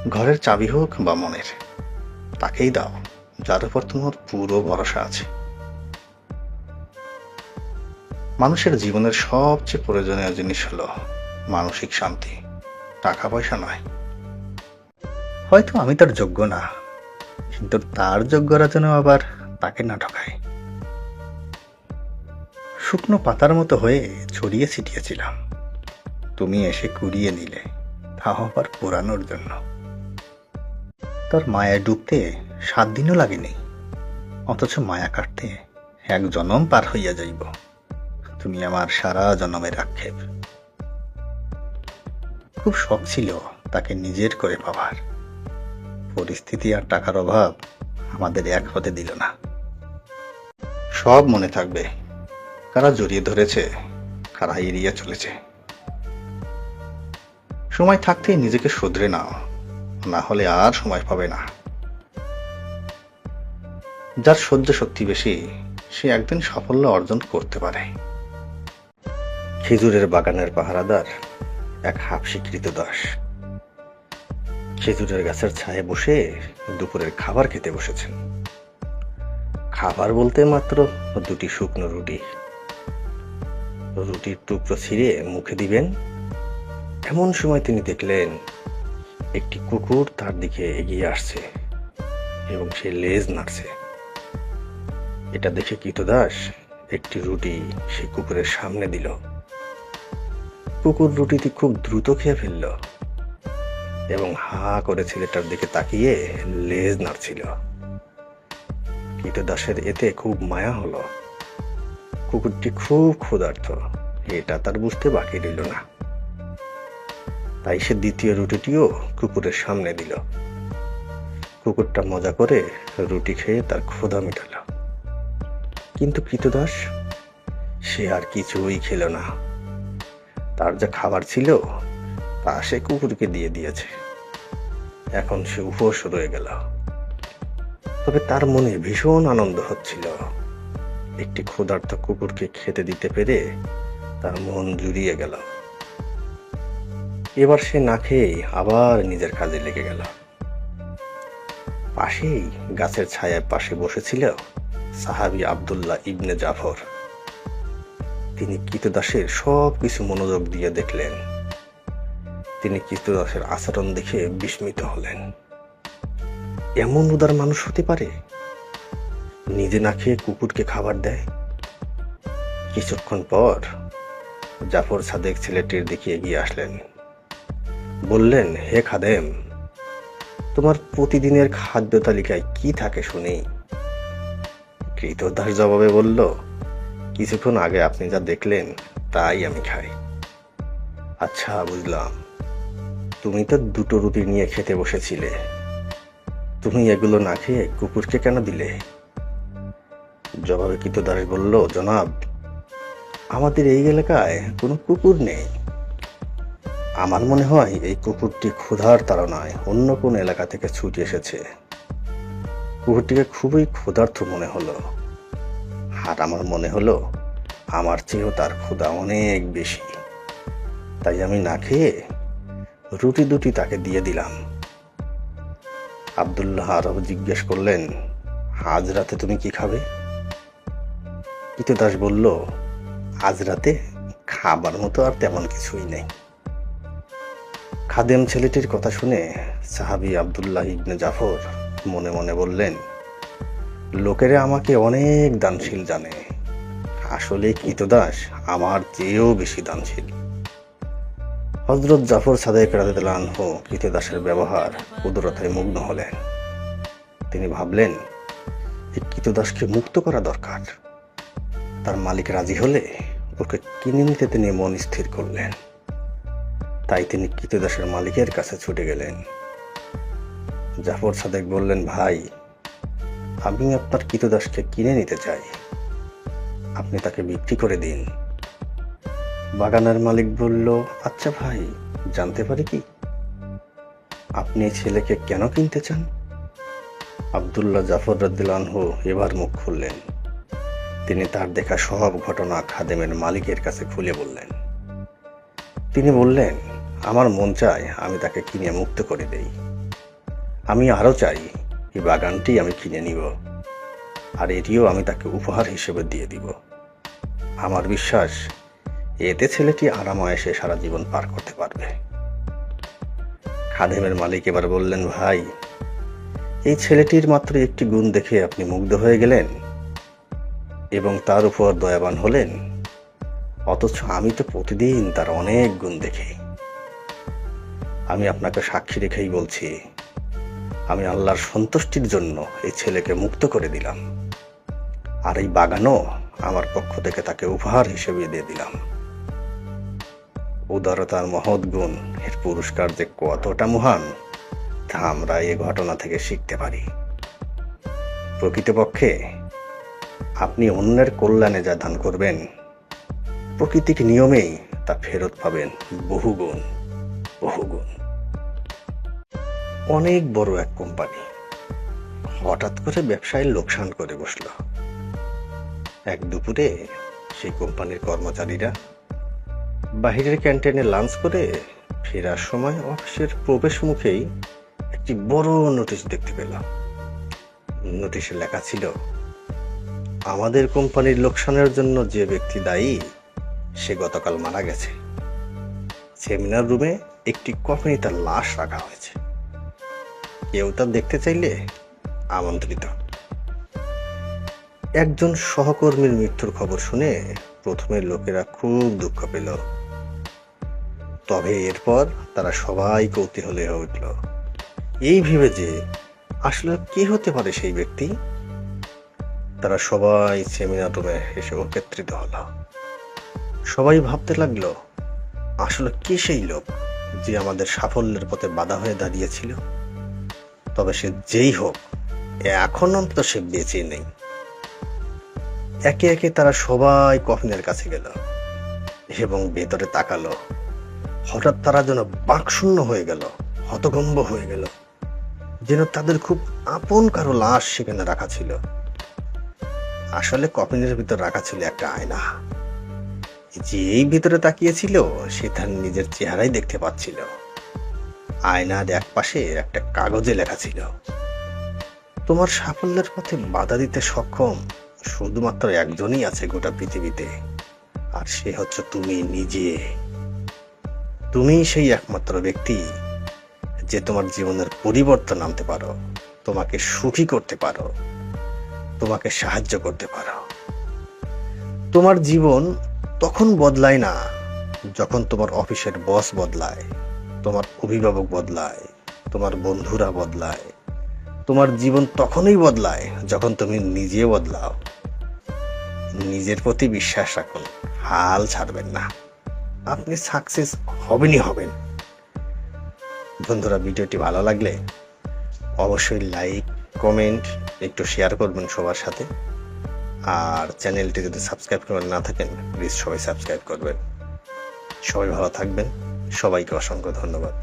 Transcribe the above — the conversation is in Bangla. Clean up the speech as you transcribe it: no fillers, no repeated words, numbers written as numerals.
ঘরের চাবি হোক বা মনের, তাকেই দাও যার উপর তোমার পুরো ভরসা আছে। মানুষের জীবনের সবচেয়ে প্রয়োজনীয় জিনিস হলো মানসিক শান্তি, টাকা পয়সা নয়। হয়তো আমি তার যোগ্য না, কিন্তু তার যোগ্যরা যেন আবার তাকে না ঠকায়। শুকনো পাতার মতো হয়ে ছড়িয়ে ছিটিয়েছিলাম, তুমি এসে কুড়িয়ে নিলে, তাও আবার পোড়ানোর জন্য। তার মায়ায় ডুবতে 7 দিনও লাগেনি, অথচ মায়া কাটতে 1 জনম পার হইয়া যাইব। তুমি আমার সারা জনমের আক্ষেপ। খুব শখ ছিল তাকে নিজের করে পাবার, পরিস্থিতি আর টাকার অভাব আমাদের এক হতে দিল না। সব মনে থাকবে, কারা জড়িয়ে ধরেছে, কারা এড়িয়ে চলেছে। সময় থাকতেই নিজেকে শুধরে নাও, না হলে আর সময় পাবে না। যার সহ্য শক্তি বেশি, সে একদিন সাফল্য অর্জন করতে পারে। খেজুরের বাগানের পাহারাদার এক হাফসি কৃতদাস খেজুরের গাছের ছায়ে বসে দুপুরের খাবার খেতে বসেছেন। খাবার বলতে মাত্র 2টি শুকনো রুটি। রুটির টুকরো ছিঁড়ে মুখে দিবেন, এমন সময় তিনি দেখলেন একটি কুকুর তার দিকে এগিয়ে আসছে এবং সে লেজ নাড়ছে। এটা দেখে কৃতদাস একটি রুটি সে কুকুরের সামনে দিল। কুকুর রুটিটি খুব দ্রুত খেয়ে ফেলল এবং হা করে ছেলেটার দিকে তাকিয়ে লেজ নাড়ছিল। কৃতদাসের এতে খুব মায়া হলো। কুকুরটি খুব ক্ষুধার্ত, এটা তার বুঝতে বাকি রইল না। তাই সে দ্বিতীয় রুটিটিও কুকুরের সামনে দিল। কুকুরটা মজা করে রুটি খেয়ে তার ক্ষুধা মেটাল। কিন্তু কৃতদাস, সে আর কিছুই খেল না। তার যা খাবার ছিল তা সে কুকুরকে দিয়ে দিয়েছে। এখন সে উপোস রয়ে গেল। তবে তার মনে ভীষণ আনন্দ হচ্ছিল। একটি ক্ষুধার্ত কুকুরকে খেতে দিতে পেরে তার মন জুড়িয়ে গেল। এবার সে না খেয়ে আবার নিজের কাজে লেগে গেল। পাশেই গাছের ছায়ার পাশে বসেছিল সাহাবী আব্দুল্লাহ ইবনে জাফর। তিনি কৃতদাসের সব কিছু মনোযোগ দিয়ে দেখলেন। তিনি কৃতদাসের আচরণ দেখে বিস্মিত হলেন। এমন উদার মানুষ হতে পারে, নিজে না খেয়ে কুকুরকে খাবার দেয়। কিছুক্ষণ পর জাফর সাদেক ছেলেটির দিকে এগিয়ে আসলেন। বললেন, হে খাদেম, তোমার প্রতিদিনের খাদ্য তালিকায় কি থাকে শুনি? কৃতদাস জবাবে বলল, কিছুক্ষণ আগে আপনি যা দেখলেন তাই আমি খাই। আচ্ছা, বুঝলাম। তুমি তো 2টো রুটি নিয়ে খেতে বসেছিলে, তুমি এগুলো না খেয়ে কুকুরকে কেন দিলে? জবাবে কৃতদাস বলল, জনাব, আমাদের এই এলাকায় কোনো কুকুর নেই। আমার মনে হয় এই কুকুরটি ক্ষুধার তাড়নায় অন্য কোন এলাকা থেকে ছুটে এসেছে। কুকুরটিকে খুবই ক্ষুধার্ত মনে হলো, আর আমার মনে হলো আমার চেয়েও তার ক্ষুধা অনেক বেশি। তাই আমি না খেয়ে রুটি 2টি তাকে দিয়ে দিলাম। আব্দুল্লাহ আরব জিজ্ঞেস করলেন, আজ রাতে তুমি কি খাবে? কৃতদাস বলল, আজ রাতে খাবার মতো আর তেমন কিছুই নেই। খাদেম ছেলেটির কথা শুনে সাহাবী আব্দুল্লাহ ইবনে জাফর মনে মনে বললেন, লোকেরা আমাকে অনেক দানশীল জানে, আসলে কৃতদাস আমার চেয়েও বেশি দানশীল। হযরত জাফর সাদেক রাদিয়াল্লাহু আনহু কৃতদাসের ব্যবহার উদারতায় মুগ্ধ হলেন। তিনি ভাবলেন, এই কৃতদাসকে মুক্ত করা দরকার। তার মালিক রাজি হলে ওকে কিনে নিতে তিনি মন স্থির করলেন। তাই তিনি কৃতদাসের মালিকের কাছে ছুটে গেলেন। জাফর সাদেক বললেন, ভাই, আমি আপনার কৃতদাসকে কিনে নিতে চাই, আপনি তাকে বিক্রি করে দিন। বাগানের মালিক বলল, আচ্ছা ভাই, জানতে পারি কি আপনি ছেলেকে কেন কিনতে চান? আব্দুল্লাহ জাফর রাদিয়াল্লাহু আনহু এবার মুখ খুললেন। তিনি তার দেখা সব ঘটনা খাদেমের মালিকের কাছে খুলে বললেন। তিনি বললেন, আমার মন চায় আমি তাকে কিনে মুক্ত করে দেই। আমি আরও চাই এই বাগানটি আমি কিনে নিব, আর এটিও আমি তাকে উপহার হিসেবে দিয়ে দিব। আমার বিশ্বাস এতে ছেলেটি আরামায়েশে সারা জীবন পার করতে পারবে। খাদেমের মালিক এবার বললেন, ভাই, এই ছেলেটির মাত্র একটি গুণ দেখে আপনি মুগ্ধ হয়ে গেলেন এবং তার উপর দয়াবান হলেন, অথচ আমি তো প্রতিদিন তার অনেক গুণ দেখি। আমি আপনাকে সাক্ষী রেখেই বলছি, আমি আল্লাহর সন্তুষ্টির জন্য এই ছেলেকে মুক্ত করে দিলাম, আর এই বাগানও আমার পক্ষ থেকে তাকে উপহার হিসেবে দিয়ে দিলাম। উদারতার মহৎ গুণ, এর পুরস্কার যে কতটা মহান তা আমরা এই ঘটনা থেকে শিখতে পারি। প্রকৃতপক্ষে আপনি অন্যের কল্যাণে যা দান করবেন, প্রকৃতিক নিয়মেই তা ফেরত পাবেন বহুগুণ বহুগুণ। অনেক বড় এক কোম্পানি হঠাৎ করে ব্যবসায় লোকসান করে বসল। এক দুপুরে সেই কোম্পানির কর্মচারীরা বাহিরের ক্যান্টিনে লাঞ্চ করে ফেরার সময় অফিসের প্রবেশ মুখেই একটি বড় নোটিশ দেখতে পেল। নোটিশে লেখা ছিল, আমাদের কোম্পানির লোকসানের জন্য যে ব্যক্তি দায়ী সে গতকাল মারা গেছে। সেমিনার রুমে একটি কফিনে তার লাশ রাখা হয়েছে। কেউ তা দেখতে চাইলে আমন্ত্রিত। একজন সহকর্মীর মৃত্যুর খবর শুনে প্রথমে লোকেরা খুব দুঃখ পেল, তবে এরপর তারা সবাই কৌতূহলী হয়ে উঠল এই ভেবে যে আসলে কে হতে পারে সেই ব্যক্তি। তারা সবাই সেমিনার রুমে এসে একত্রিত হলো। সবাই ভাবতে লাগলো, আসলে কে সেই লোক যে আমাদের সাফল্যের পথে বাধা হয়ে দাঁড়িয়েছিল। তবে সে যেই হোক, এখন অন্তত সে বেঁচে নেই। একে একে তারা সবাই কফিনের কাছে গেল এবং ভেতরে তাকালো। হঠাৎ তারা যেন বাকশূন্য হয়ে গেল, হতভম্ব হয়ে গেল, যেন তাদের খুব আপন কারো লাশ সেখানে রাখা ছিল। আসলে কফিনের ভিতর রাখা ছিল একটা আয়না। যেই ভিতরে তাকিয়েছিল সে তার নিজের চেহারাই দেখতে পাচ্ছিল। আয়নার এক পাশে একটা কাগজে লেখা ছিল, তোমার সাফল্যের পথে বাধা দিতে সক্ষম শুধুমাত্র একজনই আছে গোটা পৃথিবীতে, আর সে হচ্ছে তুমি নিজে। তুমি সেই একমাত্র ব্যক্তি যে তোমার জীবনের পরিবর্তন আনতে পারো, তোমাকে সুখী করতে পারো, তোমাকে সাহায্য করতে পারো। তোমার জীবন তখন বদলায় না যখন তোমার অফিসের বস বদলায়, তোমার অভিভাবক বদলায়, তোমার বন্ধুরা বদলায়। তোমার জীবন তখনই বদলায় যখন তুমি নিজে বদলাও। নিজের প্রতি বিশ্বাস রাখুন, হাল ছাড়বেন না, আপনি সাকসেস হবেনই হবেন। বন্ধুরা, ভিডিওটি ভালো লাগলে অবশ্যই লাইক, কমেন্ট, একটু শেয়ার করবেন সবার সাথে। আর চ্যানেলটি যদি সাবস্ক্রাইব করে না থাকেন, প্লিজ সবাই সাবস্ক্রাইব করবেন। সবাই ভালো থাকবেন। সবাইকে অসংখ্য ধন্যবাদ।